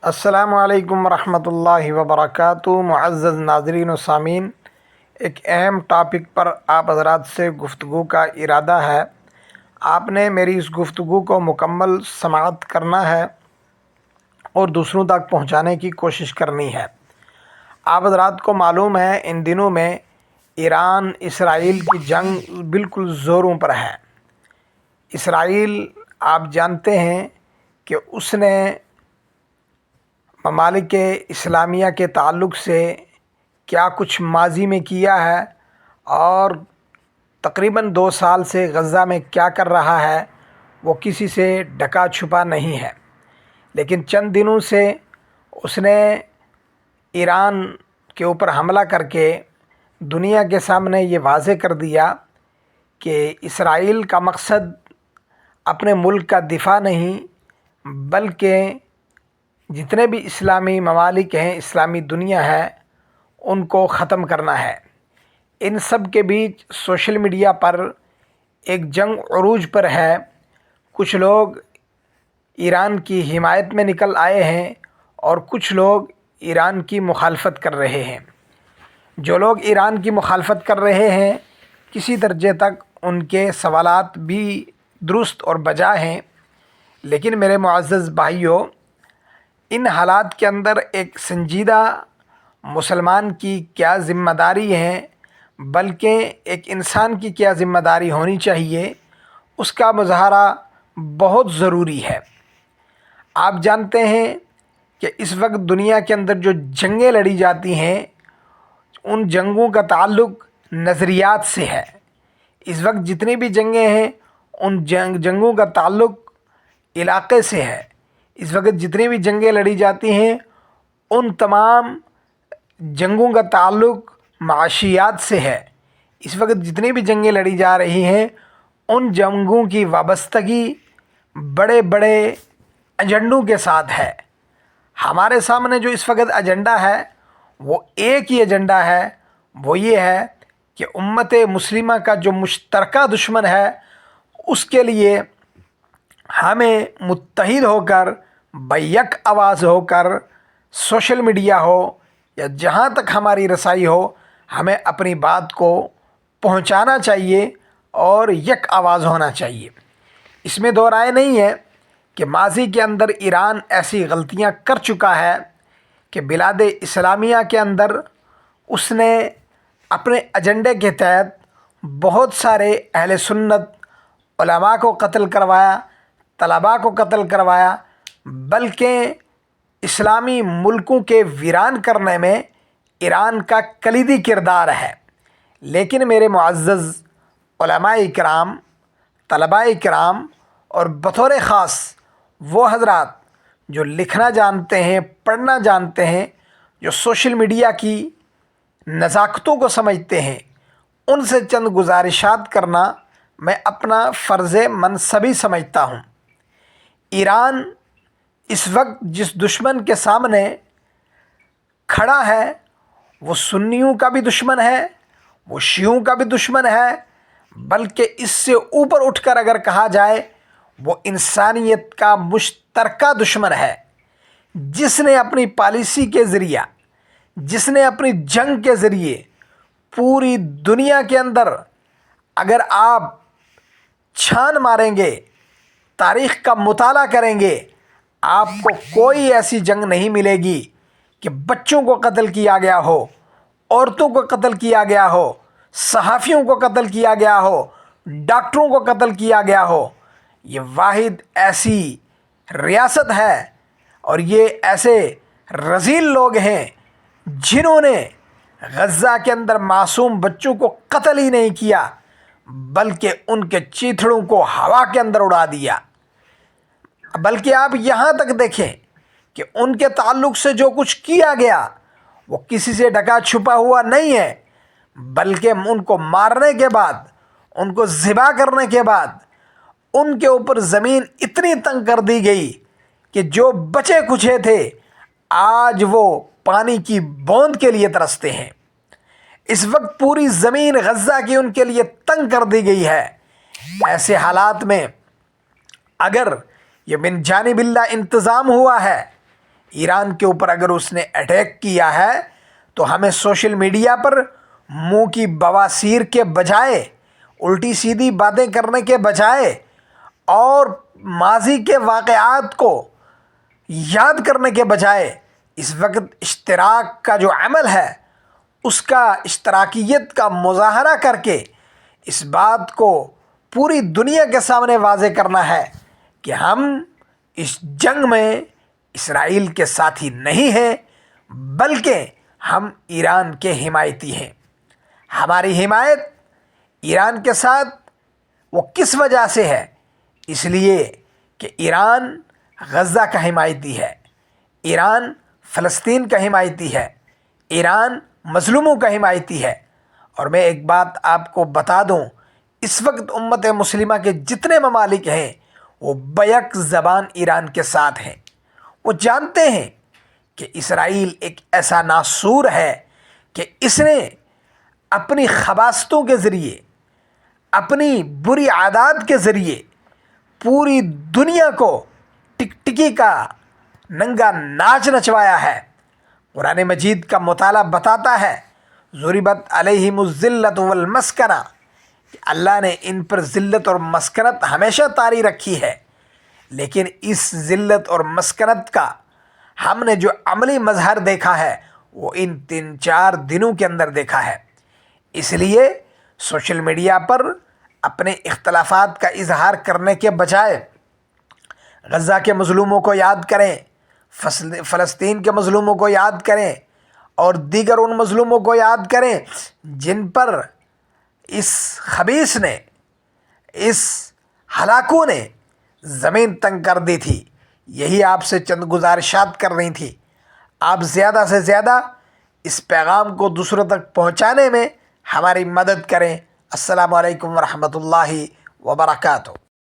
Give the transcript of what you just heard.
السلام علیکم ورحمۃ اللہ وبرکاتہ۔ معزز ناظرین و سامعین، ایک اہم ٹاپک پر آپ حضرات سے گفتگو کا ارادہ ہے۔ آپ نے میری اس گفتگو کو مکمل سماعت کرنا ہے اور دوسروں تک پہنچانے کی کوشش کرنی ہے۔ آپ حضرات کو معلوم ہے ان دنوں میں ایران اسرائیل کی جنگ بالکل زوروں پر ہے۔ اسرائیل آپ جانتے ہیں کہ اس نے ممالک اسلامیہ کے تعلق سے کیا کچھ ماضی میں کیا ہے اور تقریباً 2 سال سے غزہ میں کیا کر رہا ہے وہ کسی سے ڈھکا چھپا نہیں ہے۔ لیکن چند دنوں سے اس نے ایران کے اوپر حملہ کر کے دنیا کے سامنے یہ واضح کر دیا کہ اسرائیل کا مقصد اپنے ملک کا دفاع نہیں بلکہ جتنے بھی اسلامی ممالک ہیں، اسلامی دنیا ہے، ان کو ختم کرنا ہے۔ ان سب کے بیچ سوشل میڈیا پر ایک جنگ عروج پر ہے۔ کچھ لوگ ایران کی حمایت میں نکل آئے ہیں اور کچھ لوگ ایران کی مخالفت کر رہے ہیں۔ جو لوگ ایران کی مخالفت کر رہے ہیں کسی درجے تک ان کے سوالات بھی درست اور بجا ہیں، لیکن میرے معزز بھائیوں، ان حالات کے اندر ایک سنجیدہ مسلمان کی کیا ذمہ داری ہے بلکہ ایک انسان کی کیا ذمہ داری ہونی چاہیے، اس کا مظاہرہ بہت ضروری ہے۔ آپ جانتے ہیں کہ اس وقت دنیا کے اندر جو جنگیں لڑی جاتی ہیں ان جنگوں کا تعلق نظریات سے ہے۔ اس وقت جتنی بھی جنگیں ہیں ان جنگوں کا تعلق علاقے سے ہے۔ اس وقت جتنی بھی جنگیں لڑی جاتی ہیں ان تمام جنگوں کا تعلق معاشیات سے ہے۔ اس وقت جتنی بھی جنگیں لڑی جا رہی ہیں ان جنگوں کی وابستگی بڑے بڑے ایجنڈوں کے ساتھ ہے۔ ہمارے سامنے جو اس وقت ایجنڈا ہے وہ ایک ہی ایجنڈا ہے، وہ یہ ہے کہ امت مسلمہ کا جو مشترکہ دشمن ہے اس کے لیے ہمیں متحد ہو کر بیک آواز ہو کر سوشل میڈیا ہو یا جہاں تک ہماری رسائی ہو ہمیں اپنی بات کو پہنچانا چاہیے اور یک آواز ہونا چاہیے۔ اس میں دو رائے نہیں ہے کہ ماضی کے اندر ایران ایسی غلطیاں کر چکا ہے کہ بلاد اسلامیہ کے اندر اس نے اپنے ایجنڈے کے تحت بہت سارے اہل سنت علماء کو قتل کروایا، طلباء کو قتل کروایا، بلکہ اسلامی ملکوں کے ویران کرنے میں ایران کا کلیدی کردار ہے۔ لیکن میرے معزز علماء کرام، طلباء کرام اور بطور خاص وہ حضرات جو لکھنا جانتے ہیں، پڑھنا جانتے ہیں، جو سوشل میڈیا کی نزاکتوں کو سمجھتے ہیں، ان سے چند گزارشات کرنا میں اپنا فرض منصبی سمجھتا ہوں۔ ایران اس وقت جس دشمن کے سامنے کھڑا ہے وہ سنیوں کا بھی دشمن ہے، وہ شیعوں کا بھی دشمن ہے، بلکہ اس سے اوپر اٹھ کر اگر کہا جائے وہ انسانیت کا مشترکہ دشمن ہے، جس نے اپنی پالیسی کے ذریعہ، جس نے اپنی جنگ کے ذریعے پوری دنیا کے اندر اگر آپ چھان ماریں گے، تاریخ کا مطالعہ کریں گے، آپ کو کوئی ایسی جنگ نہیں ملے گی کہ بچوں کو قتل کیا گیا ہو، عورتوں کو قتل کیا گیا ہو، صحافیوں کو قتل کیا گیا ہو، ڈاکٹروں کو قتل کیا گیا ہو۔ یہ واحد ایسی ریاست ہے اور یہ ایسے رذیل لوگ ہیں جنہوں نے غزہ کے اندر معصوم بچوں کو قتل ہی نہیں کیا بلکہ ان کے چیتھڑوں کو ہوا کے اندر اڑا دیا۔ بلکہ آپ یہاں تک دیکھیں کہ ان کے تعلق سے جو کچھ کیا گیا وہ کسی سے ڈھکا چھپا ہوا نہیں ہے، بلکہ ان کو مارنے کے بعد، ان کو ذبح کرنے کے بعد ان کے اوپر زمین اتنی تنگ کر دی گئی کہ جو بچے کچھے تھے آج وہ پانی کی بوند کے لیے ترستے ہیں۔ اس وقت پوری زمین غزہ کی ان کے لیے تنگ کر دی گئی ہے۔ ایسے حالات میں اگر یہ من جانب اللہ انتظام ہوا ہے، ایران کے اوپر اگر اس نے اٹیک کیا ہے تو ہمیں سوشل میڈیا پر منہ کی بواسیر کے بجائے، الٹی سیدھی باتیں کرنے کے بجائے اور ماضی کے واقعات کو یاد کرنے کے بجائے اس وقت اشتراک کا جو عمل ہے اس کا، اشتراکیت کا مظاہرہ کر کے اس بات کو پوری دنیا کے سامنے واضح کرنا ہے کہ ہم اس جنگ میں اسرائیل کے ساتھی نہیں ہیں، بلکہ ہم ایران کے حمایتی ہیں۔ ہماری حمایت ایران کے ساتھ وہ کس وجہ سے ہے؟ اس لیے کہ ایران غزہ کا حمایتی ہے، ایران فلسطین کا حمایتی ہے، ایران مظلوموں کا حمایتی ہے۔ اور میں ایک بات آپ کو بتا دوں، اس وقت امت مسلمہ کے جتنے ممالک ہیں وہ بیک زبان ایران کے ساتھ ہیں۔ وہ جانتے ہیں کہ اسرائیل ایک ایسا ناسور ہے کہ اس نے اپنی خباثتوں کے ذریعے، اپنی بری عادات کے ذریعے پوری دنیا کو ٹکٹکی کا ننگا ناچ نچوایا ہے۔ قرآن مجید کا مطالعہ بتاتا ہے ضربت علیہم الذلۃ والمسکنہ، کہ اللہ نے ان پر ذلت اور مسکنت ہمیشہ طاری رکھی ہے، لیکن اس ذلت اور مسکنت کا ہم نے جو عملی مظہر دیکھا ہے وہ ان 3-4 دنوں کے اندر دیکھا ہے۔ اس لیے سوشل میڈیا پر اپنے اختلافات کا اظہار کرنے کے بجائے غزہ کے مظلوموں کو یاد کریں، فلسطین کے مظلوموں کو یاد کریں اور دیگر ان مظلوموں کو یاد کریں جن پر اس خبیث نے، اس ہلاکو نے زمین تنگ کر دی تھی۔ یہی آپ سے چند گزارشات کر رہی تھی۔ آپ زیادہ سے زیادہ اس پیغام کو دوسروں تک پہنچانے میں ہماری مدد کریں۔ السلام علیکم ورحمۃ اللہ وبرکاتہ۔